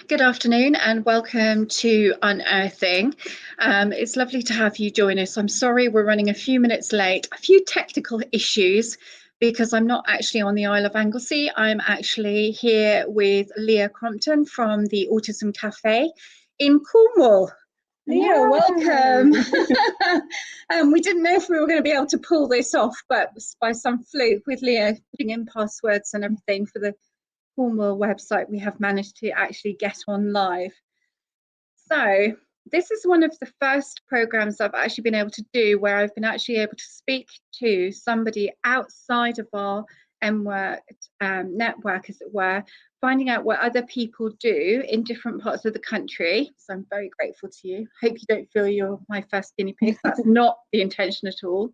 Good afternoon and welcome to Unearthing. It's lovely to have you join us. I'm sorry we're running a few minutes late. A few technical issues because I'm not actually on the Isle of Anglesey. I'm actually here with Leah Crompton from the Autism Café in Cornwall. Leah, welcome. We didn't know if we were going to be able to pull this off, but by some fluke with Leah putting in passwords and everything for the Cornwall website, we have managed to actually get on live. So this is one of the first programs I've actually been able to do where I've been actually able to speak to somebody outside of our MWork network, as it were, finding out what other people do in different parts of the country. So I'm very grateful to you. Hope you don't feel you're my first guinea pig. That's not the intention at all.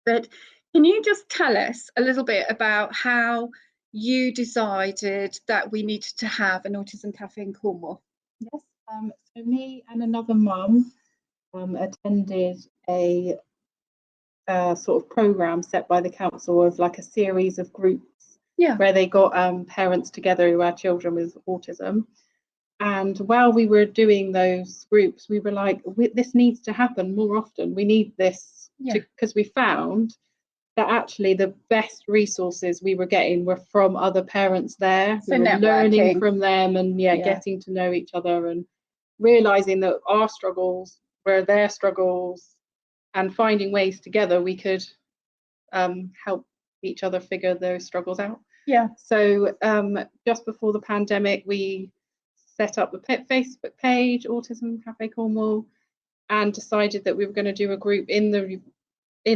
But can you just tell us a little bit about how you decided that we needed to have an Autism Café in Cornwall? Yes, so me and another mum attended a sort of programme set by the council of like a series of groups where they got parents together who had children with autism. And while we were doing those groups, we were like, this needs to happen more often. We need this because we found that actually the best resources we were getting were from other parents there. So we were learning from them and getting to know each other and realizing that our struggles were their struggles and finding ways together we could help each other figure those struggles out. So just before the pandemic, we set up the Facebook page, Autism Café Cornwall, and decided that we were going to do a group in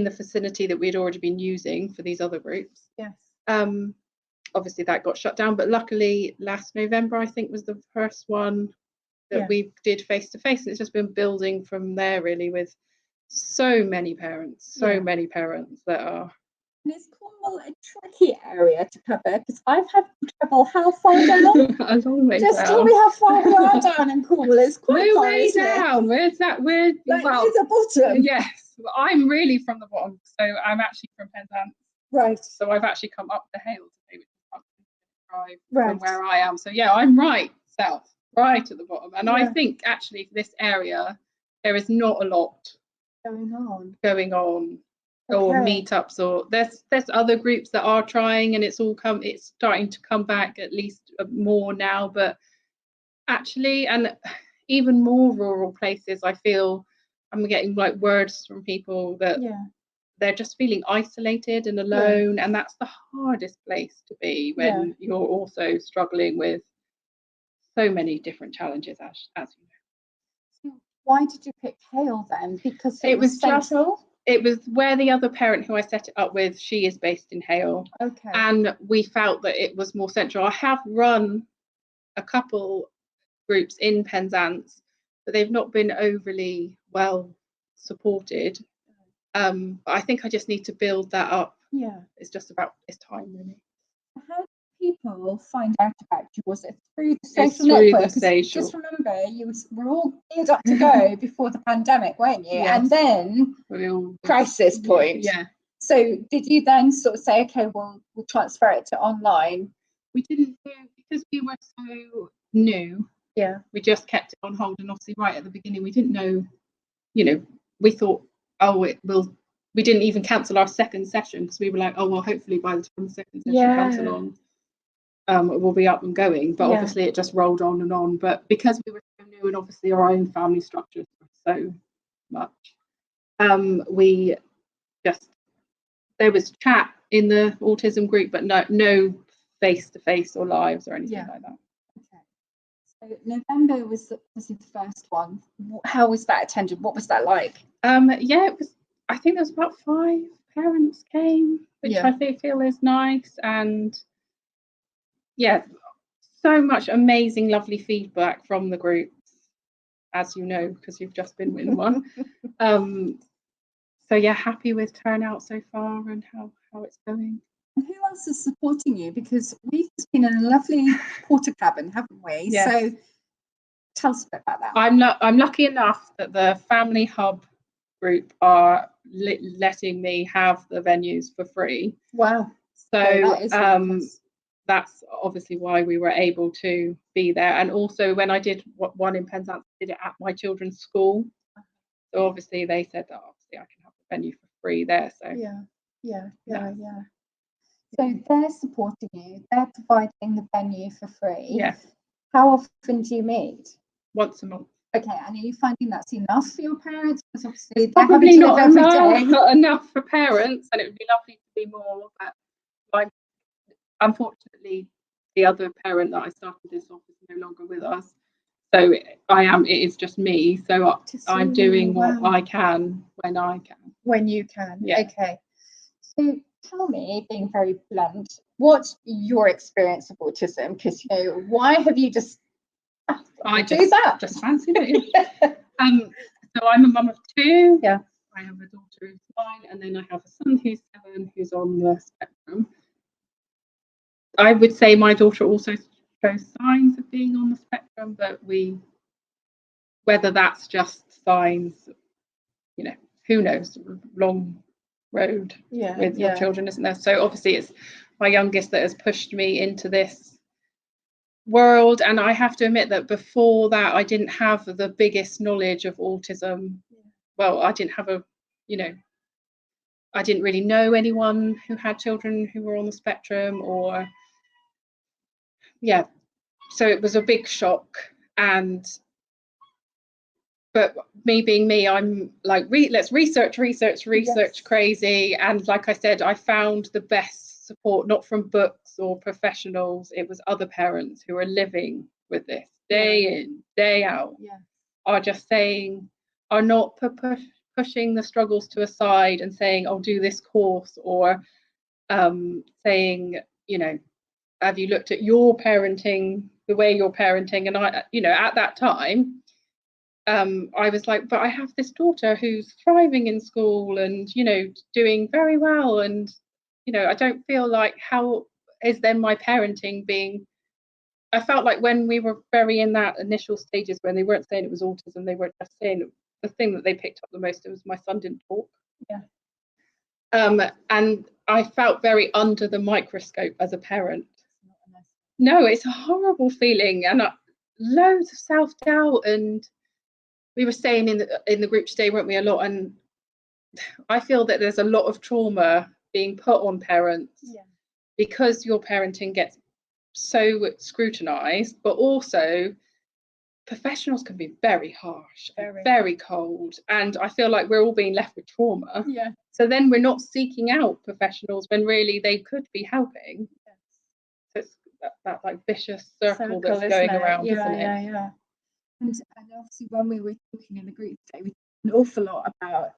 the facility that we'd already been using for these other groups. Obviously that got shut down, but luckily last November I think was the first one that we did face to face, and it's just been building from there really, with so many parents that are. And is Cornwall a tricky area to cover? Because I've had trouble. How far down? Just tell me how far we are down in Cornwall. It's quite far, way down. Where's that? We're like well, to the bottom. Yes, I'm really from the bottom, so I'm actually from Penzance. Right. So I've actually come up the Hale today, which is drive from where I am. So yeah, I'm right south, right at the bottom. And I think actually for this area, there is not a lot going on. Or meetups, or there's other groups that are trying, and it's starting to come back at least more now, but actually, and even more rural places, I feel I'm getting like words from people that they're just feeling isolated and alone, and that's the hardest place to be when you're also struggling with so many different challenges, as you know. So why did you pick Hale then? Because it was central? It was where the other parent who I set it up with, she is based in Hale. Okay. And we felt that it was more central. I have run a couple groups in Penzance, but they've not been overly well supported. But I think I just need to build that up. It's time really. How did people find out about you? Was it through the social network? Just remember, you were all geared up to go before the pandemic, weren't you? And then crisis point. So did you then sort of say, okay, well, we'll transfer it to online? We didn't do, because we were so new. We just kept it on hold, and obviously right at the beginning we didn't know, we thought, we didn't even cancel our second session because we were like, oh well, hopefully by the time the second session comes along, it will be up and going. But obviously it just rolled on and on. But because we were so new, and obviously our own family structures were so much, there was chat in the autism group, but no face-to-face or lives or anything like that. So November was the first one. How was that attended? What was that like? It was. I think there was about 5 parents came, which I feel is nice, and so much amazing, lovely feedback from the groups, as you know, because you've just been in one. So happy with turnout so far and how it's going. And who else is supporting you? Because we've been in a lovely porta cabin, haven't we? So tell us a bit about that. I'm lucky enough that the Family Hub group are letting me have the venues for free. Wow. So that's obviously why we were able to be there. And also when I did one in Penzance, I did it at my children's school. So obviously they said that obviously I can have the venue for free there. So yeah. So they're supporting you, they're providing the venue for free. Yeah. How often do you meet? Once a month. Okay, and are you finding that's enough for your parents? Because obviously it's probably not enough for parents, and it would be lovely to be more. But unfortunately, the other parent that I started this off is no longer with us. So it is just me. So I'm doing what I can when I can. When you can. Yeah. Okay. So tell me, being very blunt, what's your experience of autism? Because why have you just just fancied it. So I'm a mum of 2. Yeah. I have a daughter who's 9, and then I have a son who's 7 who's on the spectrum. I would say my daughter also shows signs of being on the spectrum, but whether that's just signs, who knows? Long road with your children, isn't there? So obviously it's my youngest that has pushed me into this world, and I have to admit that before that I didn't have the biggest knowledge of autism. Well, I didn't have I didn't really know anyone who had children who were on the spectrum, so it was a big shock. But me being me, I'm like, let's research crazy. And like I said, I found the best support, not from books or professionals. It was other parents who are living with this day in, day out, are not pushing the struggles to a side and saying, "Oh, do this course," or saying, have you looked at your parenting, the way you're parenting? And I, at that time, I was like, but I have this daughter who's thriving in school and, doing very well. And, I don't feel like, how is then my parenting being, I felt like when we were very in that initial stages, when they weren't saying it was autism, they weren't just saying the thing that they picked up the most was my son didn't talk. Yeah. And I felt very under the microscope as a parent. No, it's a horrible feeling, and loads of self-doubt. And we were saying in the group today, weren't we, a lot, and I feel that there's a lot of trauma being put on parents because your parenting gets so scrutinized, but also professionals can be very harsh, very cold, and I feel like we're all being left with trauma. Yeah. So then we're not seeking out professionals when really they could be helping. So it's that like vicious circle that's going around, isn't it? Yeah. And obviously, when we were talking in the group today, we talked an awful lot about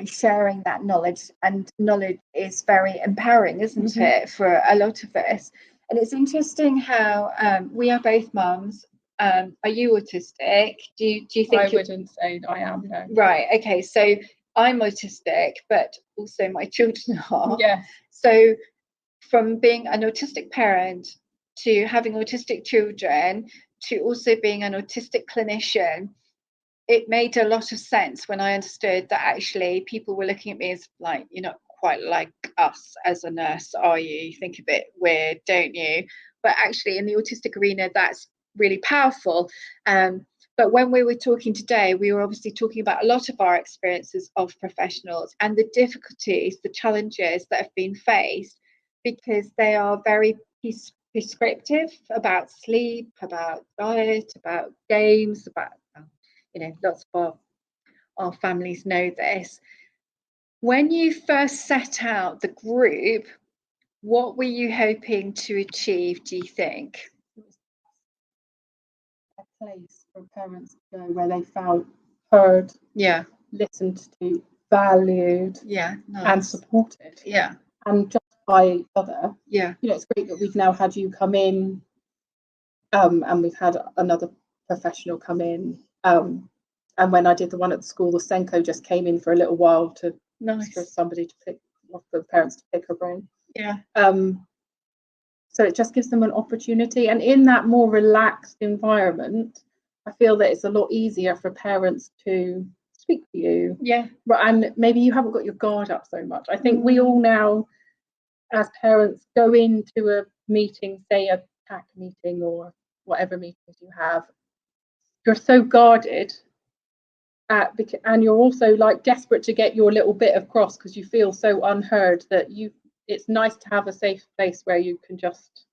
sharing that knowledge, and knowledge is very empowering, isn't it, for a lot of us. And it's interesting how we are both mums. Are you autistic? Do you think? I wouldn't say I am. No. Right. Okay. So I'm autistic, but also my children are. Yeah. So from being an autistic parent to having autistic children to also being an autistic clinician, it made a lot of sense when I understood that actually people were looking at me as like, you're not quite like us as a nurse, are you? You think a bit weird, don't you? But actually in the autistic arena, that's really powerful. But when we were talking today, we were obviously talking about a lot of our experiences of professionals and the difficulties, the challenges that have been faced, because they are very prescriptive about sleep, about diet, about games, about lots of our families know this. When you first set out the group, what were you hoping to achieve, do you think? A place for parents to go where they felt heard, listened to, valued, and supported, and just by each other. It's great that we've now had you come in, and we've had another professional come in. And when I did the one at the school, the Senko just came in for a little while for somebody to pick, for parents to pick her brain. So it just gives them an opportunity, and in that more relaxed environment, I feel that it's a lot easier for parents to speak to you. And maybe you haven't got your guard up so much. I think we all now, as parents, go into meeting, say a PAC meeting or whatever meetings you have, you're so guarded and you're also like desperate to get your little bit across because you feel so unheard that it's nice to have a safe place where you can just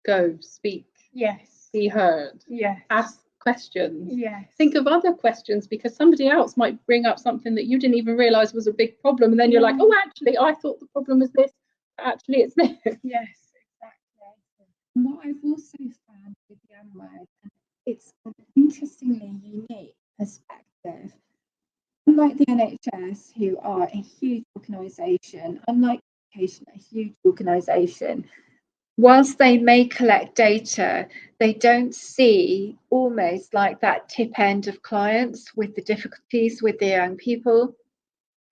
go speak, yes, be heard, yes, ask questions, yes, think of other questions, because somebody else might bring up something that you didn't even realize was a big problem, and then you're like, oh, actually I thought the problem was this, actually it's this. Yes, exactly. And what I've also found with the Unwed, and it's an interestingly unique perspective. Unlike the NHS, who are a huge organisation, unlike education, a huge organisation, whilst they may collect data, they don't see almost like that tip end of clients with the difficulties with the young people.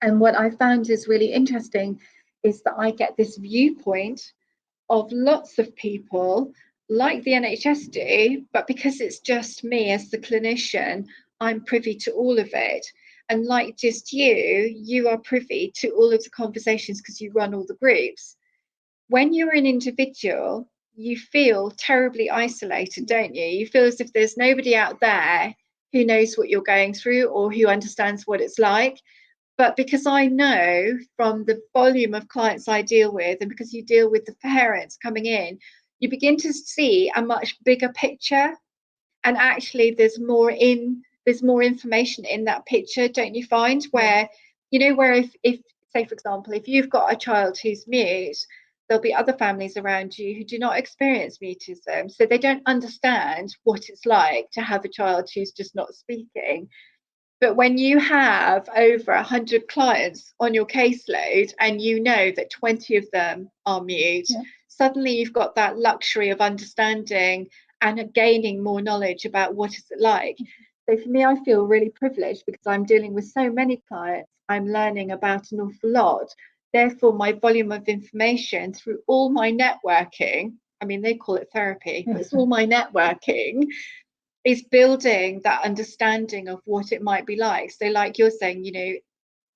And what I found is really interesting is that I get this viewpoint of lots of people like the NHS do, but because it's just me as the clinician, I'm privy to all of it. And like just you are privy to all of the conversations because you run all the groups. When you're an individual, you feel terribly isolated, don't you? You feel as if there's nobody out there who knows what you're going through or who understands what it's like. But because I know from the volume of clients I deal with, and because you deal with the parents coming in, you begin to see a much bigger picture. And actually there's more information in that picture, don't you find? Where, you know, where if say, for example, if you've got a child who's mute, there'll be other families around you who do not experience mutism. So they don't understand what it's like to have a child who's just not speaking. But when you have over 100 clients on your caseload and you know that 20 of them are mute, suddenly you've got that luxury of understanding and gaining more knowledge about what is it like. So for me, I feel really privileged because I'm dealing with so many clients. I'm learning about an awful lot. Therefore, my volume of information through all my networking, I mean, they call it therapy, but it's all my networking, is building that understanding of what it might be like. So like you're saying, you know,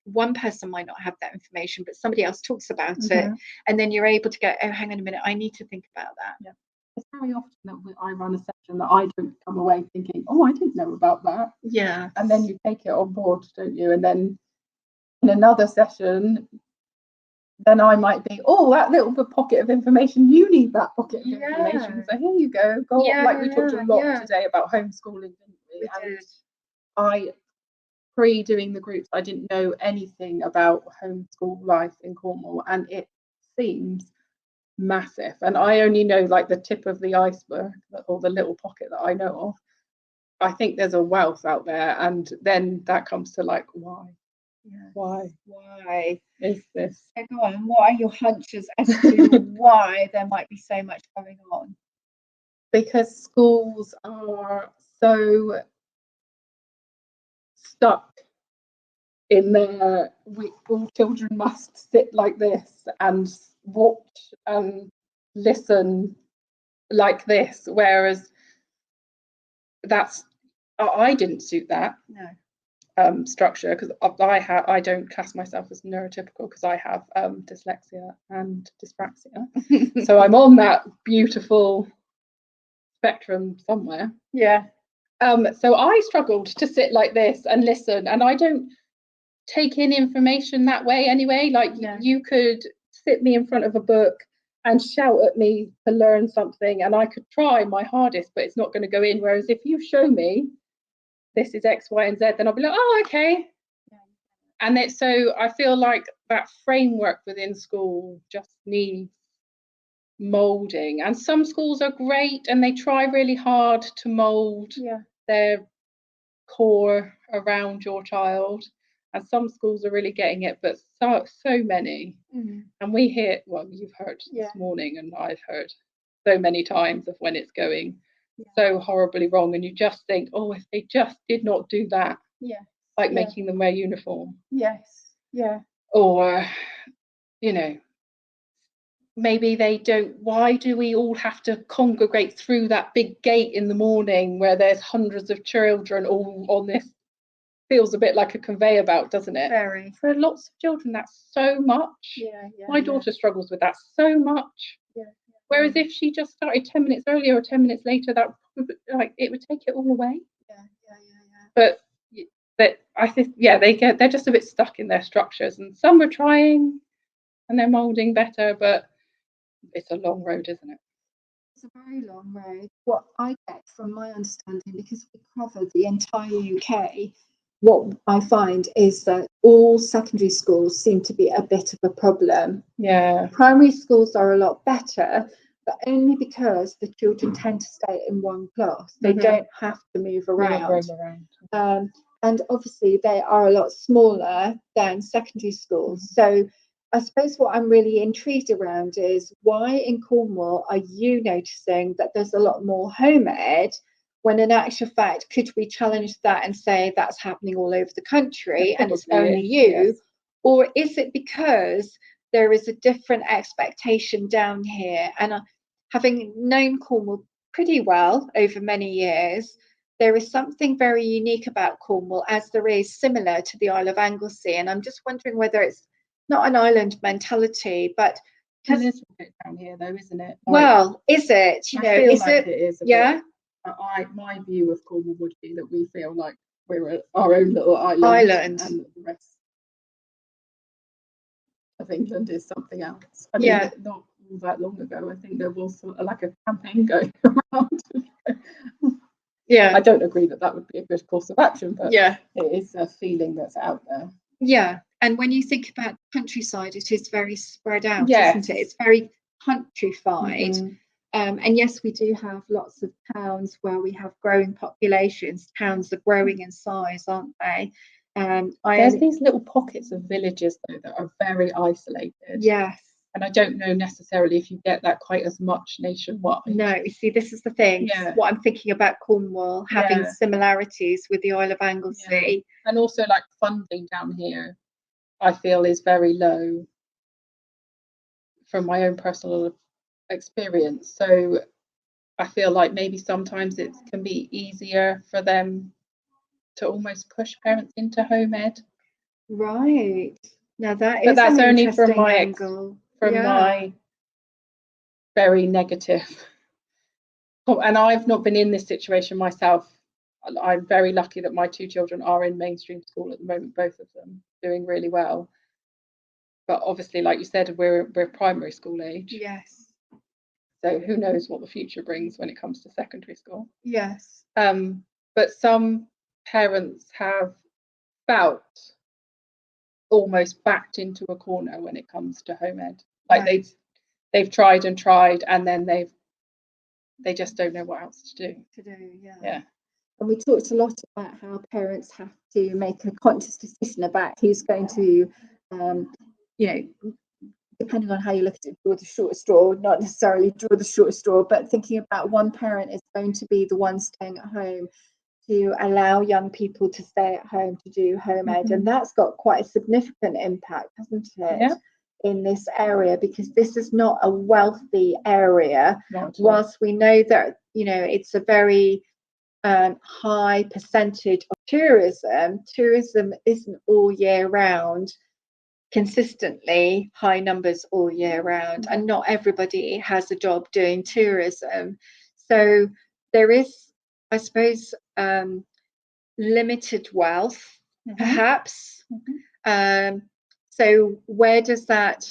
one person might not have that information, but somebody else talks about it. And then you're able to go, oh, hang on a minute, I need to think about that. Yeah. It's very often that I run a session that I don't come away thinking, oh, I didn't know about that. Yeah. And then you take it on board, don't you? And then in another session, then I might be, oh, that little pocket of information, you need that pocket of information. So here you go. Like we talked a lot today about homeschooling, didn't we? And I, pre-doing the groups, I didn't know anything about homeschool life in Cornwall, and it seems massive. And I only know like the tip of the iceberg, or the little pocket that I know of. I think there's a wealth out there, and then that comes to like, why? Why is this? So go on, what are your hunches as to why there might be so much going on? Because schools are so stuck in their, all children must sit like this and watch and listen like this, whereas I didn't suit that. No. Structure, because I don't class myself as neurotypical because I have dyslexia and dyspraxia. So I'm on that beautiful spectrum somewhere. Yeah. So I struggled to sit like this and listen, and I don't take in information that way anyway. Like you could sit me in front of a book and shout at me to learn something, and I could try my hardest, but it's not going to go in. Whereas if you show me this is X, Y, and Z, then I'll be like, oh, okay. And so I feel like that framework within school just needs molding. And some schools are great and they try really hard to mold their core around your child. And some schools are really getting it, but so many. And we hear, well, you've heard this morning, and I've heard so many times of when it's going so horribly wrong, and you just think, oh, if they just did not do that, like making them wear uniform, or you know, maybe they don't, why do we all have to congregate through that big gate in the morning where there's hundreds of children all on this? Feels a bit like a conveyor belt, doesn't it? Very. For lots of children, that's so much. My daughter struggles with that so much. Whereas if she just started 10 minutes earlier or 10 minutes later, that like it would take it all away. But I think they're just a bit stuck in their structures, and some were trying and they're moulding better, but it's a long road, isn't it? It's a very long road. What I get from my understanding, because we cover the entire UK, what I find is that all secondary schools seem to be a bit of a problem. Yeah. Primary schools are a lot better, but only because the children tend to stay in one class. They don't have to move around. And obviously they are a lot smaller than secondary schools. So I suppose what I'm really intrigued around is, why in Cornwall are you noticing that there's a lot more home ed, when in actual fact, could we challenge that and say that's happening all over the country and it's only you? Yes. Or is it because there is a different expectation down here? And having known Cornwall pretty well over many years, there is something very unique about Cornwall, as there is similar to the Isle of Anglesey. And I'm just wondering whether it's not an island mentality, but a little bit down here, though, isn't it? Well, is it? I feel like it is. Yeah. My view of Cornwall would be that we feel like we're our own little island, and the rest of England is something else. I mean, not all that long ago, I think there was sort of like a campaign going around. I don't agree that would be a good course of action, but it is a feeling that's out there. Yeah, and when you think about countryside, it is very spread out, isn't it? It's very countrified. And yes, we do have lots of towns where we have growing populations. Towns are growing in size, aren't they? There's these little pockets of villages, though, that are very isolated. Yes. And I don't know necessarily if you get that quite as much nationwide. No, you see, this is the thing. What I'm thinking about Cornwall having similarities with the Isle of Anglesey. And also, like, funding down here, I feel is very low from my own personal experience. So I feel like maybe sometimes it can be easier for them to almost push parents into home ed. Right. Now that's only from my angle. My very negative. And I've not been in this situation myself. I'm very lucky that my two children are in mainstream school at the moment, both of them doing really well. But obviously, like you said, we're primary school age. Yes. So who knows what the future brings when it comes to secondary school. Yes. But some parents have felt almost backed into a corner when it comes to home ed. Like they've tried and tried, and then they just don't know what else to do. Yeah. And we talked a lot about how parents have to make a conscious decision about who's going to, depending on how you look at it, draw the short straw, not necessarily draw the short straw, but thinking about one parent is going to be the one staying at home to allow young people to stay at home to do home ed. And that's got quite a significant impact, hasn't it, in this area, because this is not a wealthy area. Whilst we know that, it's a very high percentage of tourism isn't all year round, consistently high numbers all year round, and not everybody has a job doing tourism. So there is, I suppose, limited wealth, perhaps. So where does that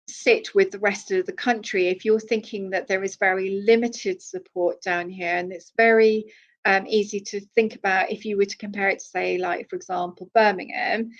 sit with the rest of the country? If you're thinking that there is very limited support down here, and it's very easy to think about, if you were to compare it to, say, like, for example, Birmingham,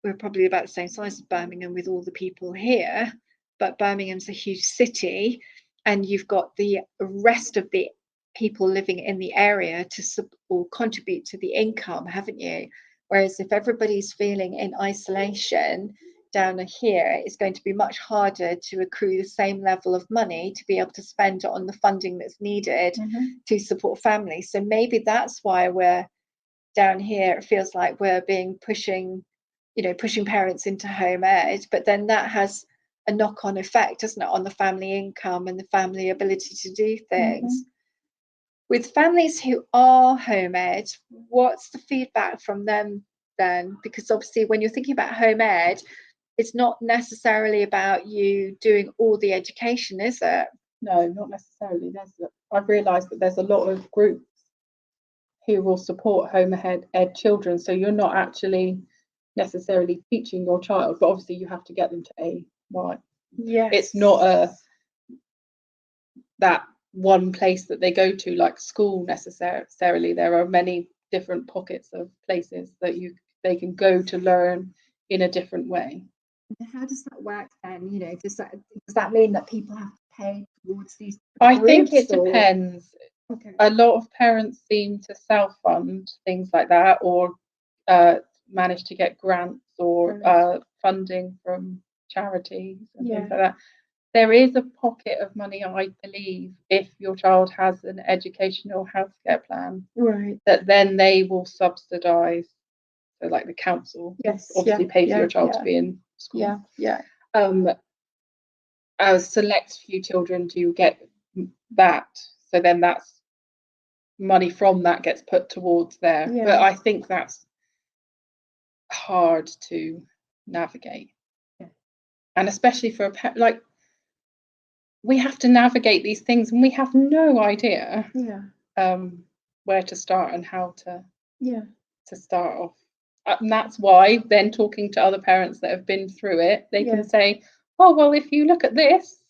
we're probably about the same size as Birmingham with all the people here, but Birmingham's a huge city, and you've got the rest of the people living in the area to or contribute to the income, haven't you? Whereas if everybody's feeling in isolation down here, it's going to be much harder to accrue the same level of money to be able to spend on the funding that's needed to support families. So maybe that's why we're down here. It feels like we're pushing parents into home ed, but then that has a knock-on effect, doesn't it, on the family income and the family ability to do things. With families who are home ed, what's the feedback from them then? Because obviously when you're thinking about home ed, it's not necessarily about you doing all the education, is it? No, not necessarily. I've realised that there's a lot of groups who will support home ed children, so you're not actually necessarily teaching your child, but obviously you have to get them to A1. Yes. It's not that one place that they go to like school necessarily. There are many different pockets of places that they can go to learn in a different way. How does that work then? You know, does that mean that people have to pay towards these I think it depends. Okay. A lot of parents seem to self-fund things like that, or manage to get grants or funding from charities and things like that. There is a pocket of money, I believe, if your child has an educational healthcare plan, right, that then they will subsidise. So, like the council, obviously pay for your child to be in school. A select few children do get that, so then that's money from that gets put towards there. But I think that's hard to navigate, and especially for a parent, like, we have to navigate these things and we have no idea where to start and how to start off. And that's why then talking to other parents that have been through it, they can say, oh, well, if you look at this,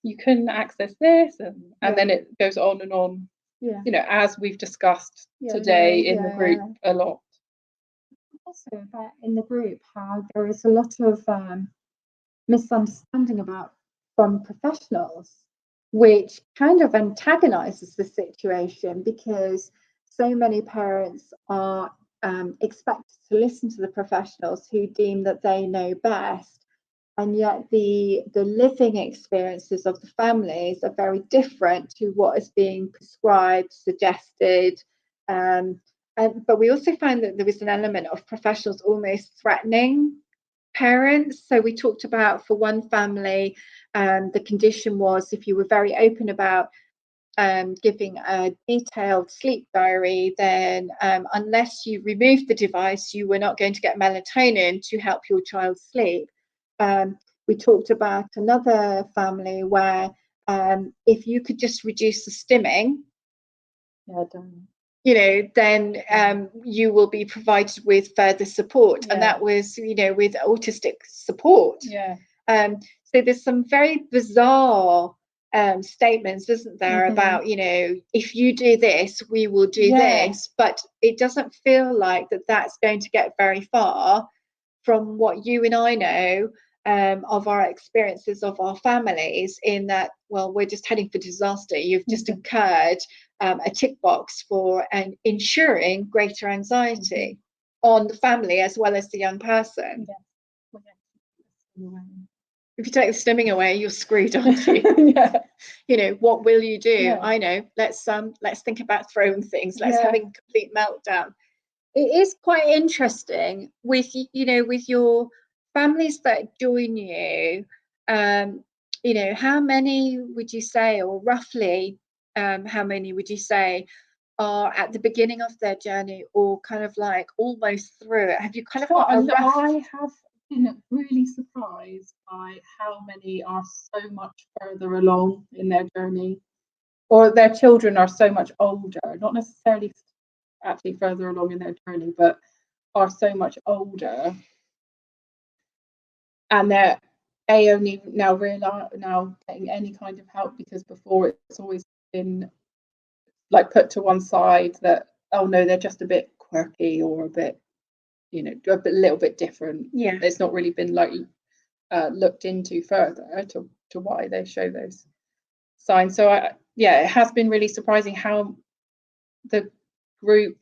you can access this, and then it goes on and on, you know, as we've discussed today in the group a lot. Also about in the group how there is a lot of misunderstanding from professionals, which kind of antagonizes the situation, because so many parents are expected to listen to the professionals who deem that they know best, and yet the living experiences of the families are very different to what is being prescribed, suggested, but we also found that there was an element of professionals almost threatening parents. So we talked about, for one family, the condition was, if you were very open about giving a detailed sleep diary, then unless you removed the device, you were not going to get melatonin to help your child sleep. We talked about another family where if you could just reduce the stimming, you know, then you will be provided with further support. And that was, you know, with autistic support. So there's some very bizarre statements, isn't there, about, you know, if you do this, we will do this. But it doesn't feel like that's going to get very far from what you and I know of our experiences of our families, in that, well, we're just heading for disaster. You've just incurred a tick box for ensuring greater anxiety on the family as well as the young person. If you take the stimming away, you're screwed, aren't you? You know, what will you do? I know. Let's think about throwing things. Let's having a complete meltdown. It is quite interesting with, you know, with your families that join you. You know, how many would you say, or roughly, how many would you say are at the beginning of their journey, or kind of like almost through it? Have you kind of got a rough... I have been really surprised by how many are so much further along in their journey, or their children are so much older, not necessarily actually further along in their journey, but are so much older, and they're only now getting any kind of help, because before it's always been like put to one side that, oh no, they're just a bit quirky or a bit, you know, a little bit different. It's not really been like looked into further to why they show those signs. So it has been really surprising how the group,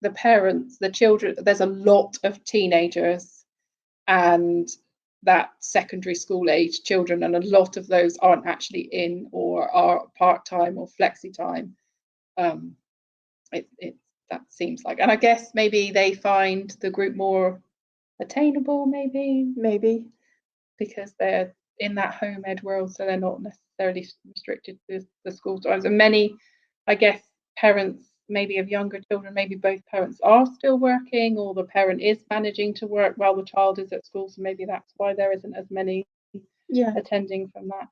the parents, the children, there's a lot of teenagers and that secondary school age children, and a lot of those aren't actually in or are part-time or flexi-time. That seems like, and I guess maybe they find the group more attainable, maybe because they're in that home ed world, so they're not necessarily restricted to the school times. And many, I guess, parents maybe of younger children, maybe both parents are still working, or the parent is managing to work while the child is at school, so maybe that's why there isn't as many attending from that.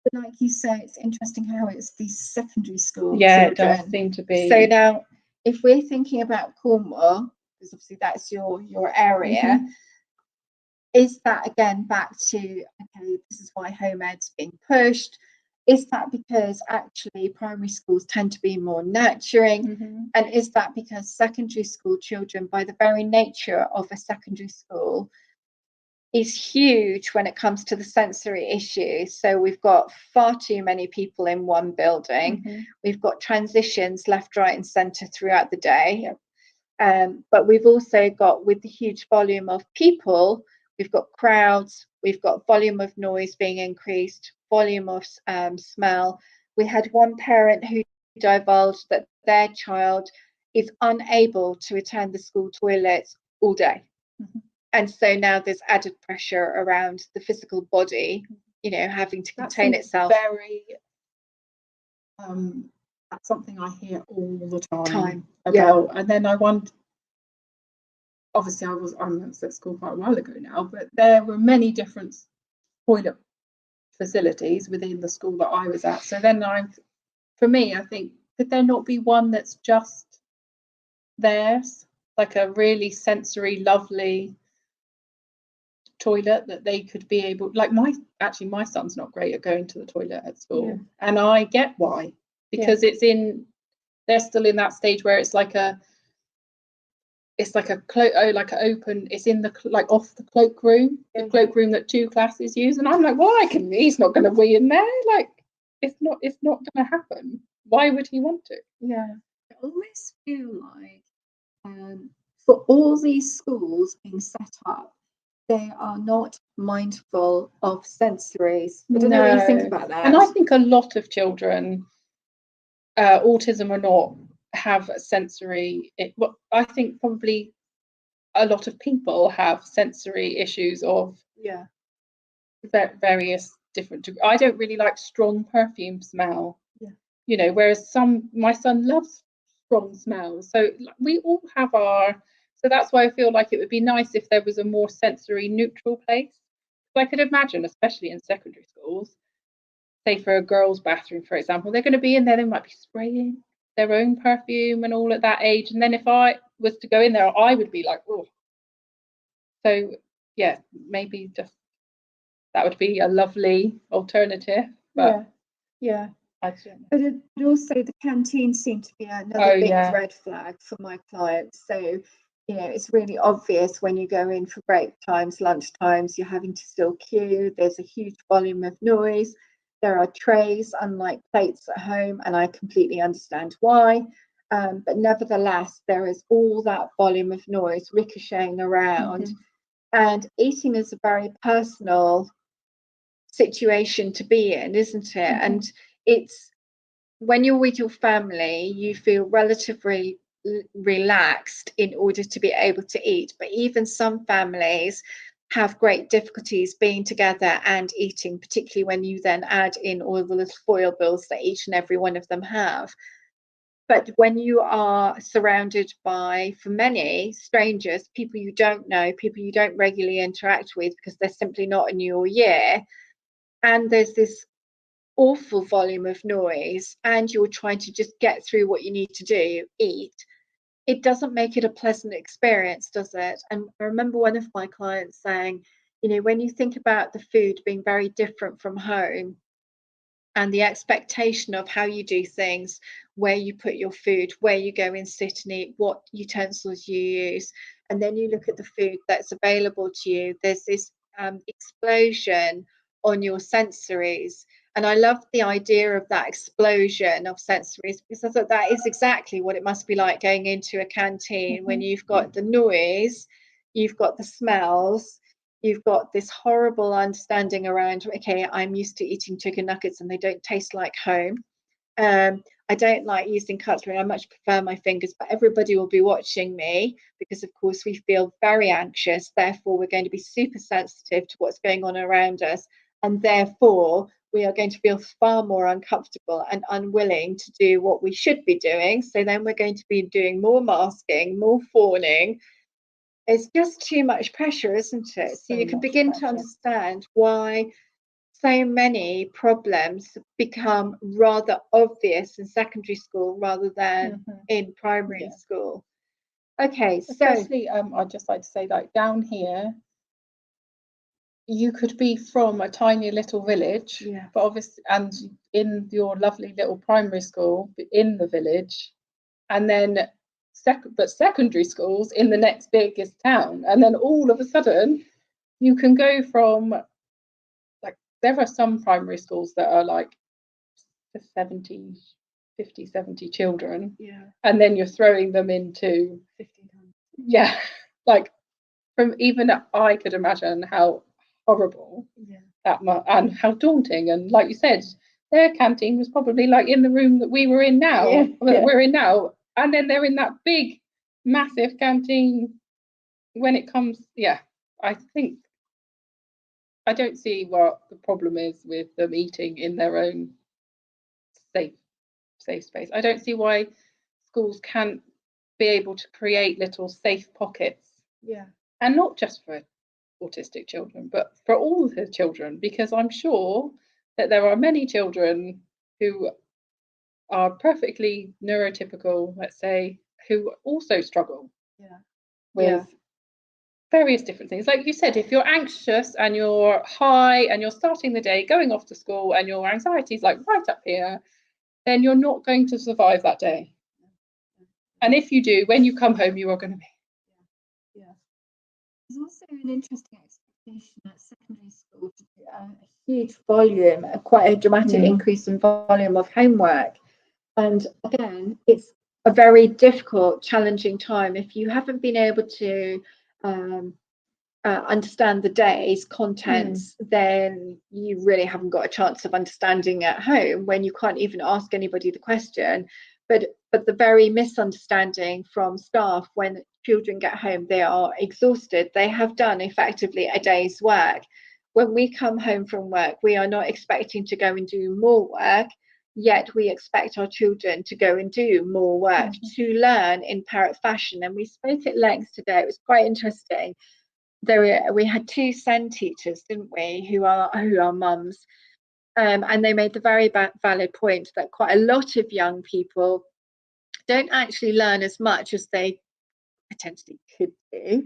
But like you say, it's interesting how it's these secondary school children. It does seem to be. So now, if we're thinking about Cornwall, because obviously that's your area, is that again back to, okay, this is why home ed's being pushed? Is that because actually primary schools tend to be more nurturing? And is that because secondary school children, by the very nature of a secondary school, is huge when it comes to the sensory issues? So we've got far too many people in one building. We've got transitions left, right and centre throughout the day. But we've also got, with the huge volume of people, we've got crowds, we've got volume of noise being increased, volume of smell. We had one parent who divulged that their child is unable to attend the school toilets all day. And so now there's added pressure around the physical body, you know, having to contain itself. Very, that's something I hear all the time about. And then I wonder, obviously I was at school quite a while ago now, but there were many different toilet facilities within the school that I was at. So then for me, I think, could there not be one that's just theirs, like a really sensory, lovely toilet that they could be able, like my son's not great at going to the toilet at school, and I get why, because they're still in that stage where it's like open, it's in the, like, off the cloakroom, the cloakroom that 2 classes use, and I'm like, well, he's not going to wee in there, like, it's not going to happen. Why would he want to? I almost feel like for all these schools being set up, they are not mindful of sensories. I don't know what you think about that. And I think a lot of children, autism or not, have sensory. I think probably a lot of people have sensory issues of various different. I don't really like strong perfume smell. You know, whereas my son loves strong smells. So we all have our. So that's why I feel like it would be nice if there was a more sensory neutral place. So I could imagine, especially in secondary schools, say for a girls' bathroom, for example, they're going to be in there, they might be spraying their own perfume and all at that age. And then if I was to go in there, I would be like, oh. So yeah, maybe just that would be a lovely alternative. But But also the canteen seemed to be another big red flag for my clients. So, you know, it's really obvious when you go in for break times, lunch times, you're having to still queue. There's a huge volume of noise. There are trays, unlike plates at home, and I completely understand why. But nevertheless, there is all that volume of noise ricocheting around. And eating is a very personal situation to be in, isn't it? And it's, when you're with your family, you feel relatively relaxed in order to be able to eat. But even some families have great difficulties being together and eating, particularly when you then add in all the little foil bills that each and every one of them have. But when you are surrounded by, for many, strangers, people you don't know, people you don't regularly interact with because they're simply not in your year, and there's this awful volume of noise, and you're trying to just get through what you need to do, eat, it doesn't make it a pleasant experience, does it? And I remember one of my clients saying, you know, when you think about the food being very different from home, and the expectation of how you do things, where you put your food, where you go and sit and eat, what utensils you use, and then you look at the food that's available to you, there's this explosion on your sensories. And I love the idea of that explosion of sensories, because I thought that is exactly what it must be like going into a canteen when you've got the noise, you've got the smells, you've got this horrible understanding around, okay, I'm used to eating chicken nuggets and they don't taste like home. I don't like using cutlery. I much prefer my fingers, but everybody will be watching me because, of course, we feel very anxious. Therefore, we're going to be super sensitive to what's going on around us. And therefore, we are going to feel far more uncomfortable and unwilling to do what we should be doing. So then we're going to be doing more masking, more fawning. It's just too much pressure, isn't it? So you can begin to understand why so many problems become rather obvious in secondary school rather than in primary school. Okay, so especially I'd just like to say, like, down here, you could be from a tiny little village, but obviously, and in your lovely little primary school in the village, and then secondary schools in the next biggest town, and then all of a sudden you can go from, like, there are some primary schools that are like 50, 70 children, and then you're throwing them into 1,500. Like, from even I could imagine how horrible that and how daunting, and like you said, their canteen was probably like in the room that we were in now, we're in now, and then they're in that big massive canteen when it comes. I think I don't see what the problem is with them eating in their own safe space. I don't see why schools can't be able to create little safe pockets, and not just for autistic children, but for all the children, because I'm sure that there are many children who are perfectly neurotypical, let's say, who also struggle with various different things. Like you said, if you're anxious and you're high and you're starting the day going off to school and your anxiety is like right up here, then you're not going to survive that day. And if you do, when you come home, you are going to be. There's also an interesting expectation at secondary school to do a huge volume, quite a dramatic increase in volume of homework. And again, it's a very difficult, challenging time. If you haven't been able to understand the day's contents, then you really haven't got a chance of understanding at home when you can't even ask anybody the question. But the very misunderstanding from staff when children get home, they are exhausted. They have done effectively a day's work. When we come home from work, we are not expecting to go and do more work, yet we expect our children to go and do more work, to learn in parrot fashion. And we spoke at length today. It was quite interesting. We had two SEN teachers, didn't we, who are mums, and they made the very valid point that quite a lot of young people don't actually learn as much as they potentially could do,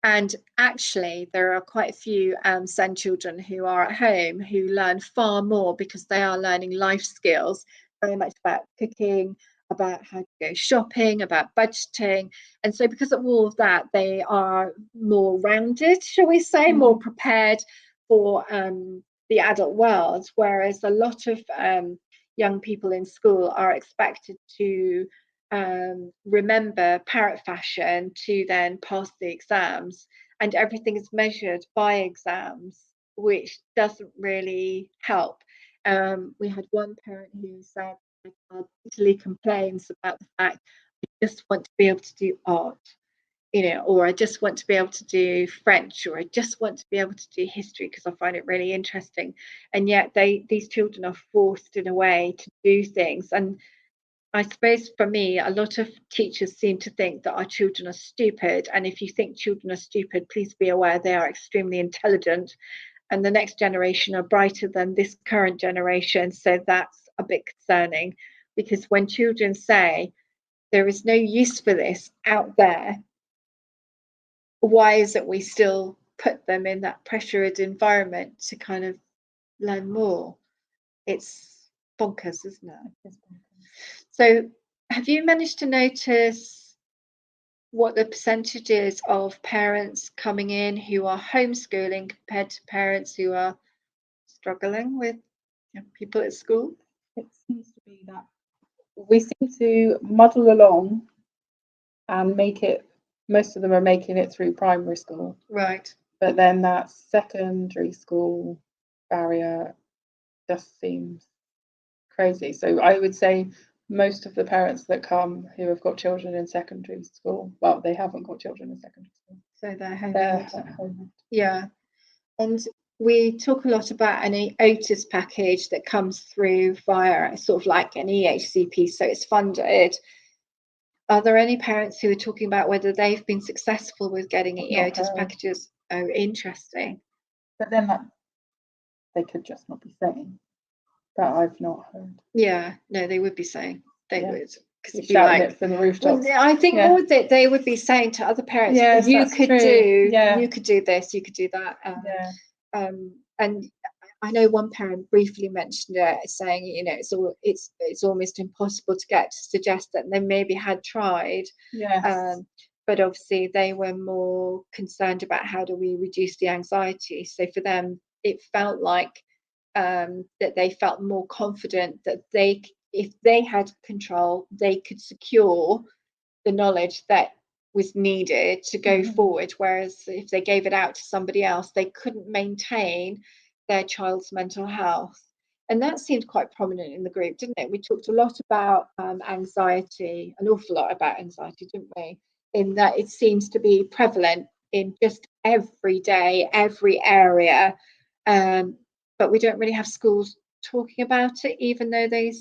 and actually there are quite a few SEN children who are at home who learn far more because they are learning life skills, very much about cooking, about how to go shopping, about budgeting. And so because of all of that, they are more rounded, shall we say, more prepared for the adult world, whereas a lot of young people in school are expected to remember parrot fashion to then pass the exams, and everything is measured by exams, which doesn't really help. We had one parent who said, Italy complains about the fact, I just want to be able to do art, or I just want to be able to do French, or I just want to be able to do history because I find it really interesting. And yet these children are forced in a way to do things. And I suppose for me, a lot of teachers seem to think that our children are stupid. And if you think children are stupid, please be aware they are extremely intelligent. And the next generation are brighter than this current generation. So that's a bit concerning, because when children say there is no use for this out there, why is it we still put them in that pressured environment to kind of learn more? It's bonkers, isn't it? So have you managed to notice what the percentage is of parents coming in who are homeschooling compared to parents who are struggling with people at school? It seems to be that we seem to muddle along and most of them are making it through primary school. Right. But then that secondary school barrier just seems crazy. So I would say most of the parents that come who have got children in secondary school, well, they haven't got children in secondary school. So they're home. They're at home. Yeah. And we talk a lot about an Otis package that comes through via sort of like an EHCP, so it's funded. Are there any parents who are talking about whether they've been successful with getting Otis packages? Oh, interesting. But then they could just not be saying that. I've not heard. Yeah, no, they would be saying. They would. Because it'd be like, it from the rooftops. Well, I think more that they would be saying to other parents, you could do this, you could do that. And I know one parent briefly mentioned it, saying, you know, it's almost impossible to get to suggest that they maybe had tried. But obviously they were more concerned about how do we reduce the anxiety. So for them, it felt like that they felt more confident that if they had control, they could secure the knowledge that was needed to go forward. Whereas if they gave it out to somebody else, they couldn't maintain their child's mental health. And that seemed quite prominent in the group, didn't it? We talked a lot about anxiety, an awful lot about anxiety, didn't we? In that it seems to be prevalent in just every day, every area. But we don't really have schools talking about it, even though they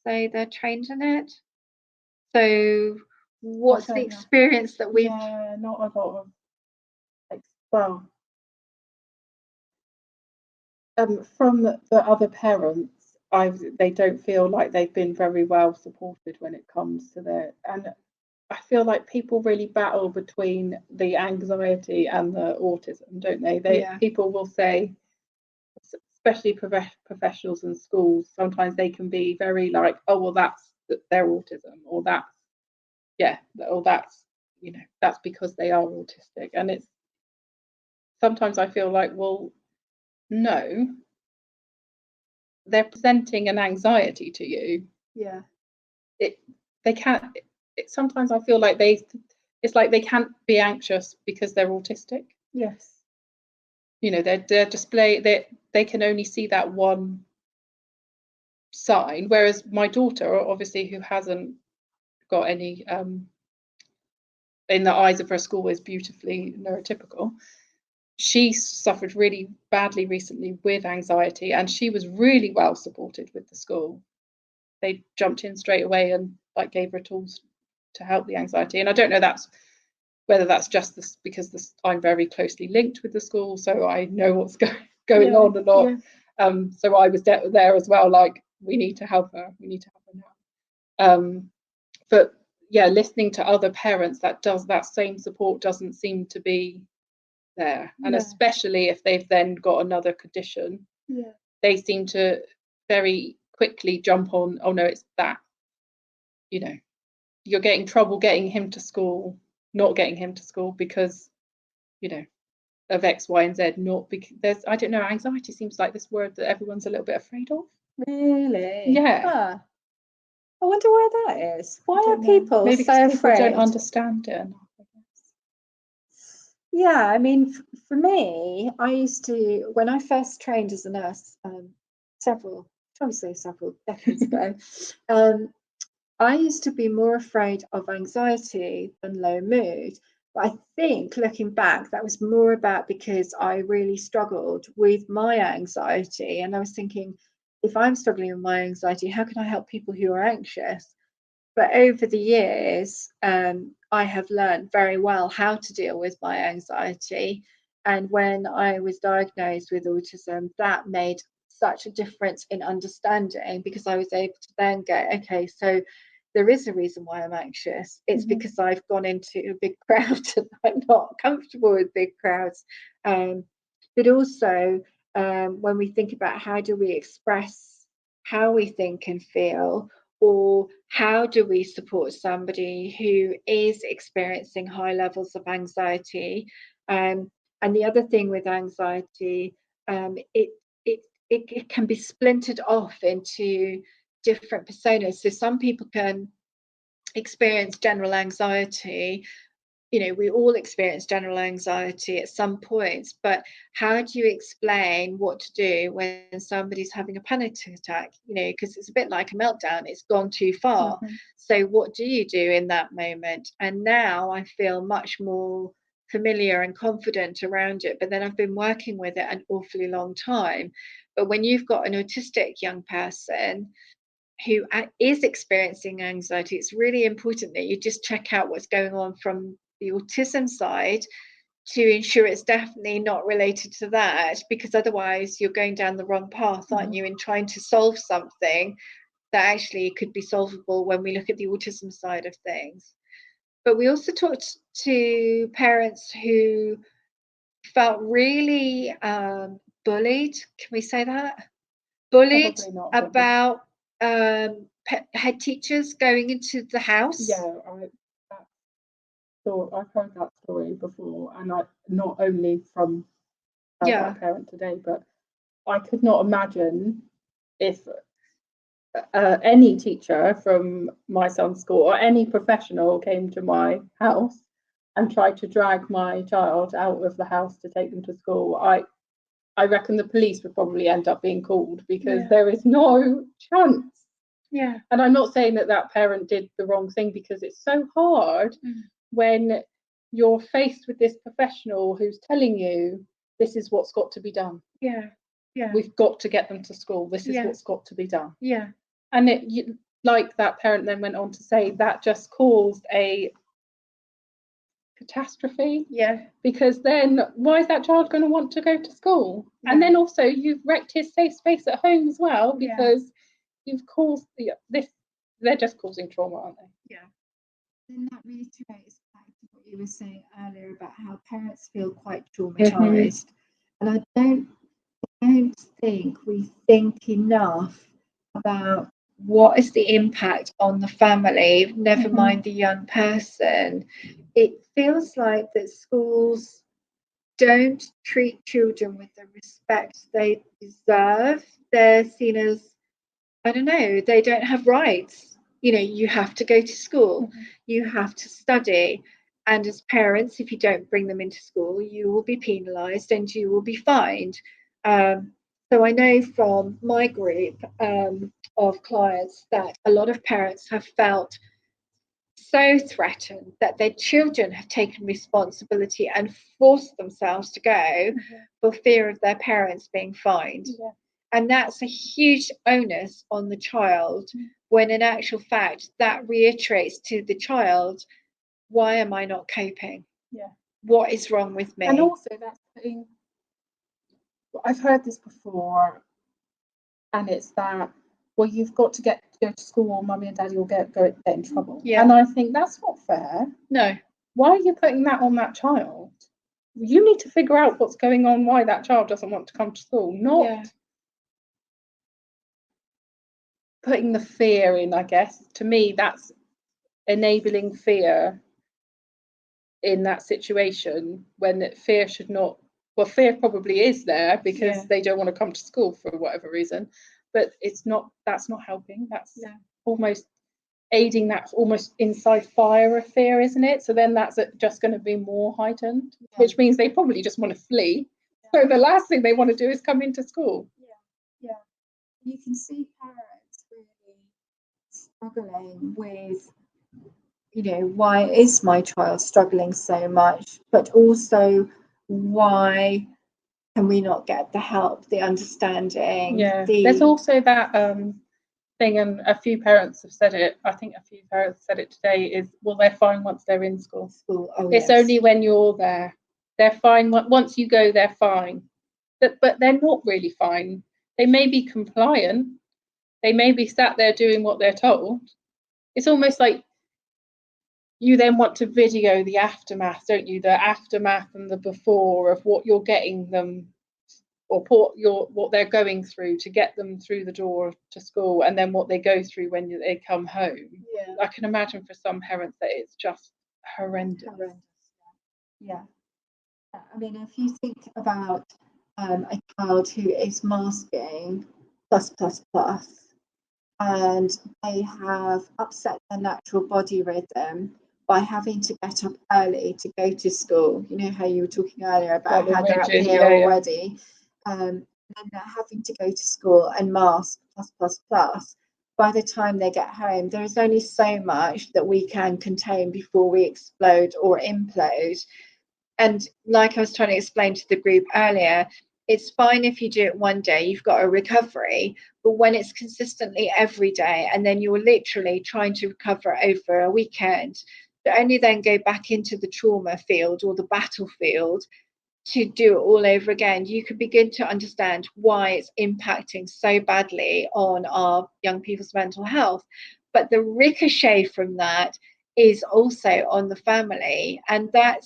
say they're trained in it. So what's the experience that we've... not a lot of... Well, from the other parents, they don't feel like they've been very well supported when it comes to their... And I feel like people really battle between the anxiety and the autism, don't they? People will say, especially professionals in schools, sometimes they can be very like, oh, well, that's their autism, or that's, or that's, you know, that's because they are autistic. And it's sometimes I feel like, well, no, they're presenting an anxiety to you. They can't. Sometimes I feel like it's like they can't be anxious because they're autistic. You know, their display, they can only see that one sign, whereas my daughter, obviously, who hasn't got any in the eyes of her school, is beautifully neurotypical. She suffered really badly recently with anxiety, and she was really well supported with the school. They jumped in straight away and like gave her tools to help the anxiety. And I don't know whether that's just because I'm very closely linked with the school, so I know what's going on a lot. So I was there as well, like, we need to help her now. But listening to other parents, that same support doesn't seem to be there. And especially if they've then got another condition, they seem to very quickly jump on, oh no, it's that, you know, you're getting trouble getting him to school, not getting him to school because, you know, of X, Y, and Z, not because there's, I don't know, anxiety seems like this word that everyone's a little bit afraid of. Really? Yeah. I wonder why that is. Why are people maybe so afraid? People don't understand it enough, I guess. Yeah, I mean, for me, I used to, when I first trained as a nurse, several decades ago, I used to be more afraid of anxiety than low mood. But I think looking back, that was more about because I really struggled with my anxiety. And I was thinking, if I'm struggling with my anxiety, how can I help people who are anxious? But over the years, I have learned very well how to deal with my anxiety. And when I was diagnosed with autism, that made such a difference in understanding, because I was able to then go, okay, so there is a reason why I'm anxious. It's because I've gone into a big crowd and I'm not comfortable with big crowds. But also, when we think about how do we express how we think and feel, or how do we support somebody who is experiencing high levels of anxiety, and the other thing with anxiety, it can be splintered off into different personas. So some people can experience general anxiety. You know, we all experience general anxiety at some points, but how do you explain what to do when somebody's having a panic attack? You know, because it's a bit like a meltdown, it's gone too far. So what do you do in that moment? And now I feel much more familiar and confident around it, but then I've been working with it an awfully long time. But when you've got an autistic young person who is experiencing anxiety, it's really important that you just check out what's going on from the autism side to ensure it's definitely not related to that, because otherwise you're going down the wrong path, aren't you, in trying to solve something that actually could be solvable when we look at the autism side of things. But we also talked to parents who felt really bullied. Can we say that? Bullied about head teachers going into the house. Yeah, I've heard that story before, and not only from my parent today, but I could not imagine if any teacher from my son's school or any professional came to my house and tried to drag my child out of the house to take them to school. I reckon the police would probably end up being called, because there is no chance. Yeah. And I'm not saying that parent did the wrong thing, because it's so hard when you're faced with this professional who's telling you this is what's got to be done. Yeah. Yeah. We've got to get them to school. This is what's got to be done. Yeah. And like that parent then went on to say, that just caused a catastrophe. Yeah. Because then why is that child going to want to go to school? Yeah. And then also you've wrecked his safe space at home as well, because you've caused they're just causing trauma, aren't they? Yeah. Then that reiterates back to what you were saying earlier about how parents feel quite traumatized. And I don't think we think enough about what is the impact on the family, never mind the young person. It feels like that schools don't treat children with the respect they deserve. They're seen as, I don't know, they don't have rights. You know, you have to go to school, you have to study. And as parents, if you don't bring them into school, you will be penalised and you will be fined. So I know from my group of clients that a lot of parents have felt so threatened that their children have taken responsibility and forced themselves to go for fear of their parents being fined. Yeah. And that's a huge onus on the child, when in actual fact that reiterates to the child, why am I not coping? Yeah. What is wrong with me? And also that's putting, I've heard this before, and it's that, well, you've got to go to school or mummy and daddy will get in trouble. Yeah. And I think that's not fair. No. Why are you putting that on that child? You need to figure out what's going on, why that child doesn't want to come to school, not putting the fear in, I guess. To me, that's enabling fear in that situation, when fear should not, well, fear probably is there because they don't want to come to school for whatever reason, but that's not helping. That's almost aiding that almost inside fire of fear, isn't it? So then that's just going to be more heightened, which means they probably just want to flee. So the last thing they want to do is come into school. Yeah. You can see parents really struggling with, you know, why is my child struggling so much, but also why can we not get the help, the understanding? There's also that thing, and a few parents have said it, I think a few parents said it today, is, well, they're fine once they're in school. It's only when you're there. They're fine once you go, they're fine. But they're not really fine. They may be compliant, they may be sat there doing what they're told. It's almost like you then want to video the aftermath, don't you? The aftermath and the before of what you're getting them, or what they're going through to get them through the door to school, and then what they go through when they come home. I can imagine for some parents that it's just horrendous. Yeah. I mean, if you think about a child who is masking +++, and they have upset their natural body rhythm by having to get up early to go to school. You know how you were talking earlier about how they're up here already. And they're having to go to school and mask +++. By the time they get home, there is only so much that we can contain before we explode or implode. And like I was trying to explain to the group earlier, it's fine if you do it one day, you've got a recovery, but when it's consistently every day and then you're literally trying to recover over a weekend, to only then go back into the trauma field or the battlefield to do it all over again, you can begin to understand why it's impacting so badly on our young people's mental health. But the ricochet from that is also on the family, and that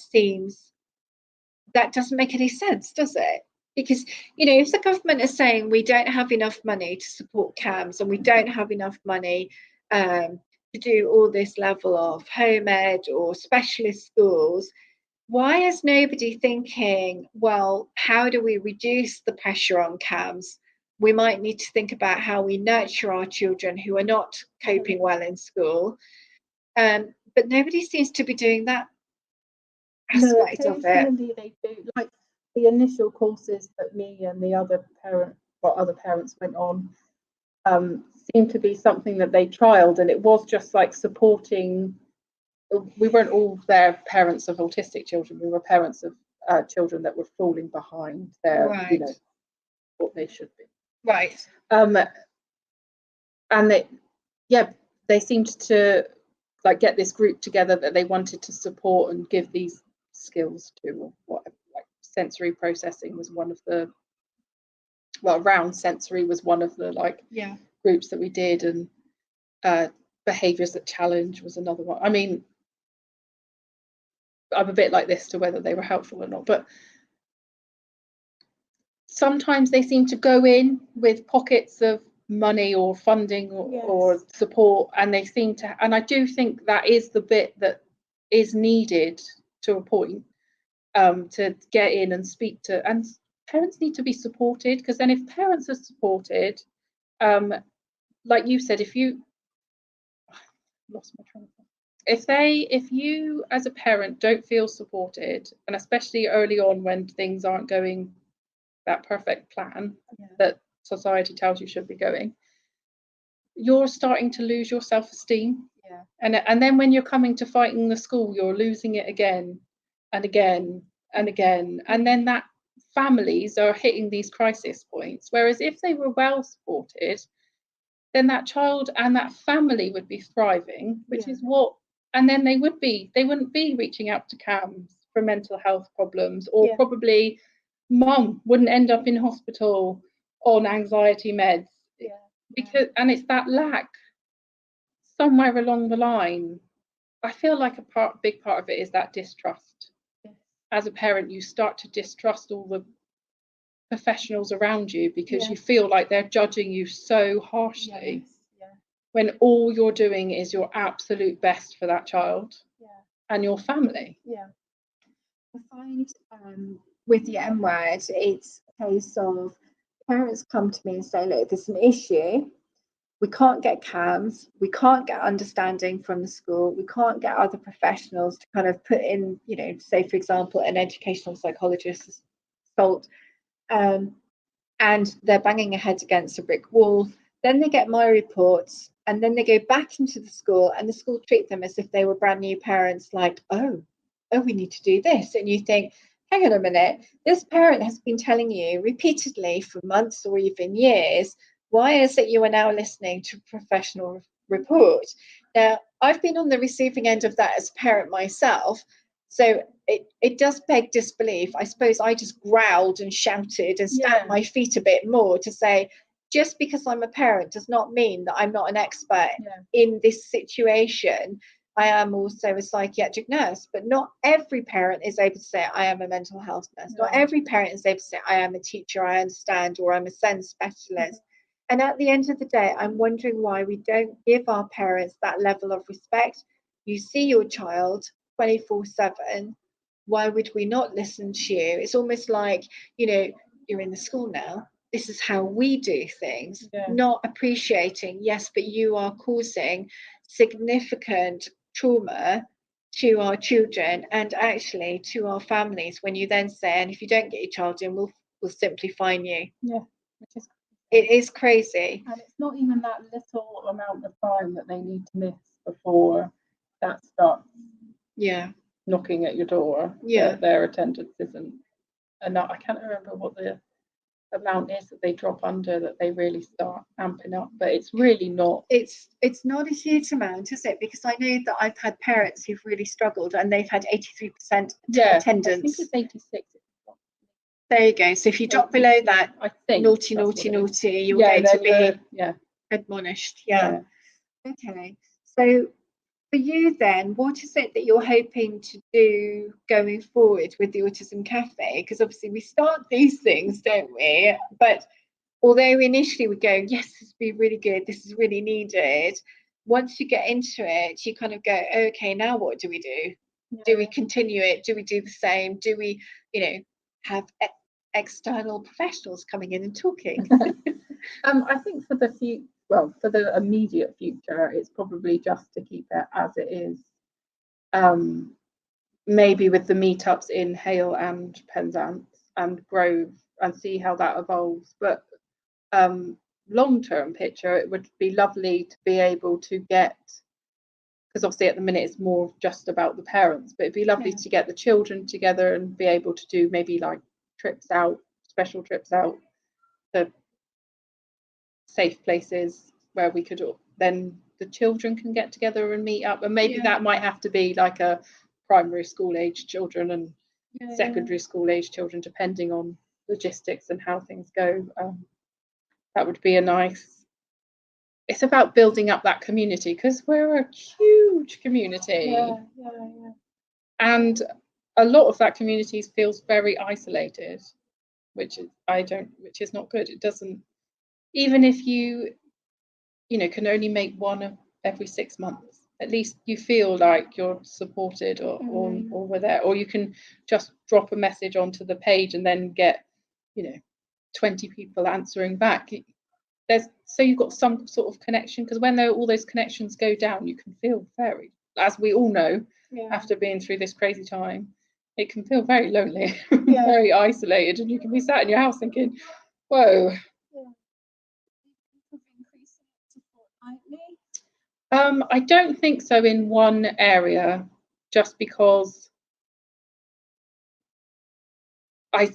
doesn't make any sense, does it? Because, you know, if the government is saying we don't have enough money to support CAMS and we don't have enough money to do all this level of home ed or specialist schools, why is nobody thinking, well, how do we reduce the pressure on CAMS? We might need to think about how we nurture our children who are not coping well in school. But nobody seems to be doing that aspect of it. They do, like the initial courses that me and the other parents went on seemed to be something that they trialed, and it was just like supporting. We weren't all their parents of autistic children. We were parents of children that were falling behind their, Right. you know, what they should be. Right. And they seemed to like get this group together that they wanted to support and give these skills to, or whatever. Like sensory processing was one of the, round sensory was one of the groups that we did, and behaviours that challenge was another one. I mean, I'm a bit like this to whether they were helpful or not, but sometimes they seem to go in with pockets of money or funding or support, and they seem to, and I do think that is the bit that is needed to a point, to get in and speak to, and parents need to be supported, because then if parents are supported, like you said, if you lost my train of thought. If you as a parent don't feel supported, and especially early on when things aren't going that perfect plan that society tells you should be going, you're starting to lose your self-esteem. And then when you're coming to fighting the school, you're losing it again and again and again, and then that families are hitting these crisis points. Whereas if they were well supported, then that child and that family would be thriving, which is what, and then they wouldn't be reaching out to CAMS for mental health problems, or probably mum wouldn't end up in hospital on anxiety meds, because and it's that lack somewhere along the line. I feel like big part of it is that distrust. As a parent, you start to distrust all the professionals around you, because you feel like they're judging you so harshly, when all you're doing is your absolute best for that child and your family. I find with the M word, it's a case of parents come to me and say, look, there's an issue, we can't get CAMS, we can't get understanding from the school, we can't get other professionals to kind of put in, you know, say for example an educational psychologist assault, and they're banging their heads against a brick wall. Then they get my reports, and then they go back into the school, and the school treat them as if they were brand new parents, like, oh, we need to do this. And you think, hang on a minute, this parent has been telling you repeatedly for months or even years, why is it you are now listening to a professional report? Now, I've been on the receiving end of that as a parent myself, so it does beg disbelief. I suppose I just growled and shouted and stamped my feet a bit more to say, just because I'm a parent does not mean that I'm not an expert in this situation. I am also a psychiatric nurse, but not every parent is able to say, I am a mental health nurse. Not every parent is able to say, I am a teacher, I understand, or I'm a SEND specialist. And at the end of the day, I'm wondering why we don't give our parents that level of respect. You see your child 24/7. Why would we not listen to you? It's almost like, you know, you're in the school now. This is how we do things, not appreciating, yes, but you are causing significant trauma to our children and actually to our families when you then say, and if you don't get your child in, we'll simply fine you. It is crazy. And it's not even that little amount of time that they need to miss before that starts. knocking at your door, their attendance isn't enough. I can't remember what the amount is that they drop under that they really start amping up, but it's really not. It's not a huge amount, is it? Because I know that I've had parents who've really struggled and they've had 83% attendance. I think it's 86. There you go. So if you drop below that, I think naughty, you're going to be admonished. Yeah. Okay. So for you then, what is it that you're hoping to do going forward with the Autism Café? Because obviously we start these things, don't we? But although initially we go, yes, this would be really good, this is really needed, once you get into it, you kind of go, okay, now what do we do? Do we continue it? Do we do the same? Do we, have external professionals coming in and talking? I think for the immediate future, it's probably just to keep it as it is. Maybe with the meetups in Hale and Penzance and Grove, and see how that evolves. But long-term picture, it would be lovely to be able to get, because obviously at the minute it's more just about the parents, but it'd be lovely to get the children together and be able to do maybe like special trips out to safe places where we could then the children can get together and meet up, and maybe that might have to be like a primary school age children and secondary school age children, depending on logistics and how things go. That would be a nice. It's about building up that community, because we're a huge community, and a lot of that community feels very isolated, which is not good. It doesn't, even if you can only make one every 6 months, at least you feel like you're supported or we're there, or you can just drop a message onto the page and then get 20 people answering back. So you've got some sort of connection, because when all those connections go down, you can feel very, as we all know, after being through this crazy time, it can feel very lonely, very isolated, and you can be sat in your house thinking, whoa. I don't think so in one area, just because I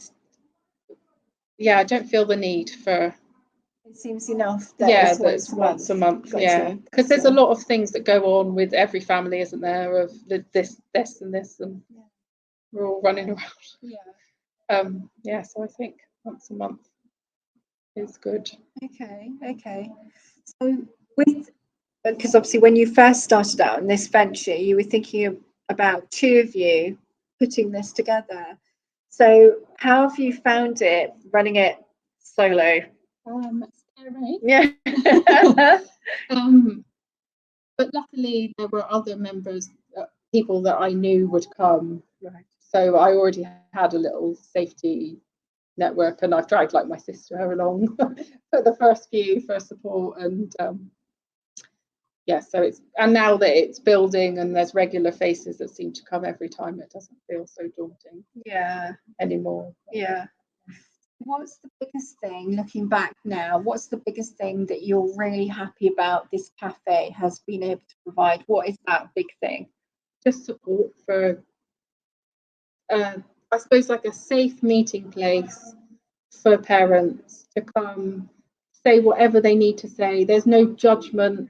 don't feel the need for. It seems enough. That's once a month. Because there's a lot of things that go on with every family, isn't there? Of this, and this, and we're all running around. So I think once a month is good. Okay. So because obviously when you first started out in this venture, you were thinking about two of you putting this together. So how have you found it running it solo? Scary. Yeah. But luckily there were other members, people that I knew would come. Right. So I already had a little safety network, and I've dragged like my sister along for the first few for support, and so and now that it's building and there's regular faces that seem to come every time, it doesn't feel so daunting anymore. What's the biggest thing, looking back now, what's the biggest thing that you're really happy about this cafe has been able to provide? What is that big thing? Just support for I suppose like a safe meeting place for parents to come say whatever they need to say. There's no judgment.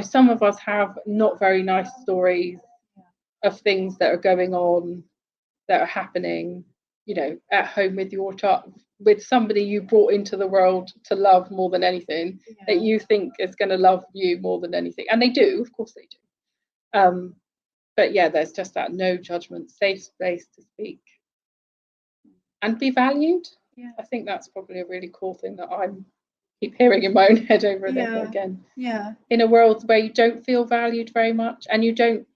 Some of us have not very nice stories of things that are going on, that are happening, at home with your child, with somebody you brought into the world to love more than anything, that you think is going to love you more than anything. And they do, of course they do. But there's just that no judgment, safe space to speak and be valued. I think that's probably a really cool thing that I keep hearing in my own head over and over again. In a world where you don't feel valued very much, and you don't.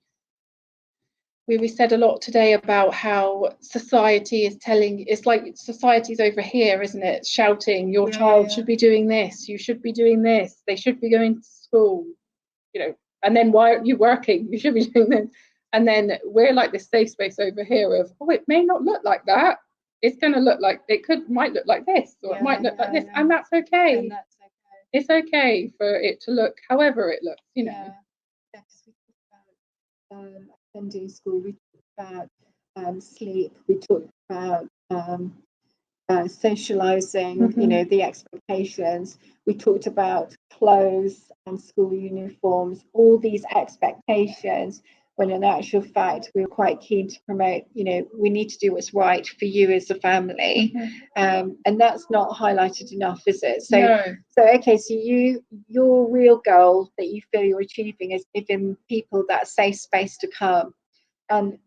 We said a lot today about how society is it's like society's over here, isn't it? Shouting, your child should be doing this, you should be doing this, they should be going to school, and then why aren't you working? You should be doing this. And then we're like this safe space over here of, it may not look like that. It's going to look like, might look like this, or it might look like this, and that's okay. It's okay for it to look however it looks, Attending school, we about sleep, we talked about socializing, you know, the expectations. We talked about clothes and school uniforms, all these expectations, when in actual fact we were quite keen to promote, you know, we need to do what's right for you as a family. And that's not highlighted enough, is it? So no. So okay, so your real goal that you feel you're achieving is giving people that safe space to come. And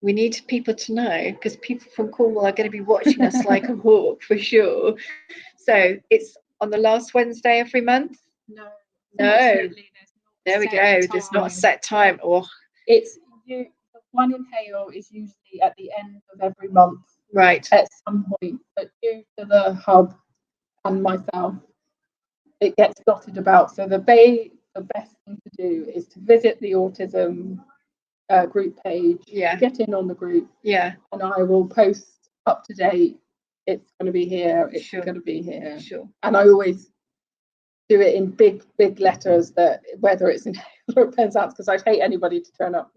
we need people to know, because people from Cornwall are going to be watching us like a hawk for sure. So it's on the last Wednesday every month? No. There we go. There's not a set time. Or it's the one in Hale is usually at the end of every month. Right. At some point, but due to the hub and myself, it gets dotted about. So the best thing to do is to visit the autism group page, get in on the group, and I will post up to date. It's going to be here. It's going to be here. And I always do it in big letters, that whether it's in or Penzance, because I'd hate anybody to turn up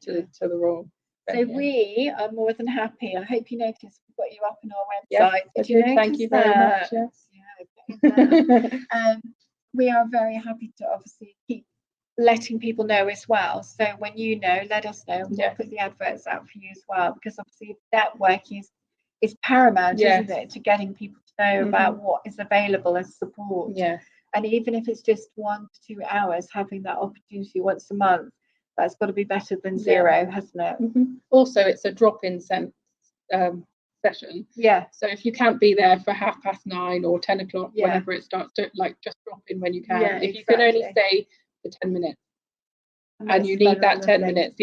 to the wrong. So we are more than happy. I hope you noticed we've got you up on our website. Yes, Did you notice Thank you very much. Yes. We are very happy to obviously keep letting people know as well. So when you know, let us know. We'll put the adverts out for you as well, because obviously networking is paramount, isn't it, to getting people to know about what is available as support. And even if it's just 1 to 2 hours, having that opportunity once a month, that's got to be better than zero, hasn't it? Also, it's a drop-in session. So if you can't be there for 9:30 or 10 o'clock, whenever it starts, just drop in when you can. If you can only stay for 10 minutes and you need that 10 minutes,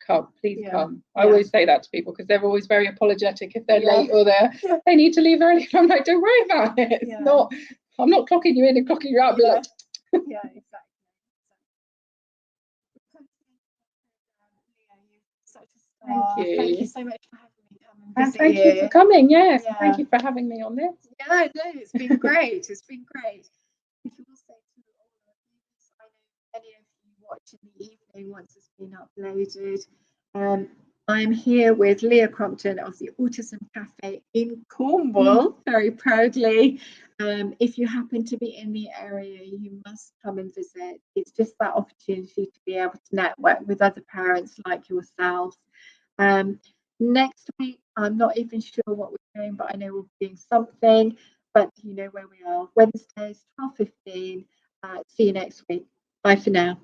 come, please come. I always say that to people, because they're always very apologetic if they're late or they need to leave early. I'm like, don't worry about it. It's not. I'm not clocking you in and clocking you out. Like, exactly. Thank you so much for having me come and visit thank you for coming. Thank you for having me on this. No, it's been great. It's been great. Thank you also to all of you. I know many of you watch in the evening once it's been uploaded. I'm here with Leah Crompton of the Autism Café in Cornwall, very proudly. If you happen to be in the area, you must come and visit. It's just that opportunity to be able to network with other parents like yourself. Next week, I'm not even sure what we're doing, but I know we'll be doing something. But you know where we are. Wednesdays, 12:15. See you next week. Bye for now.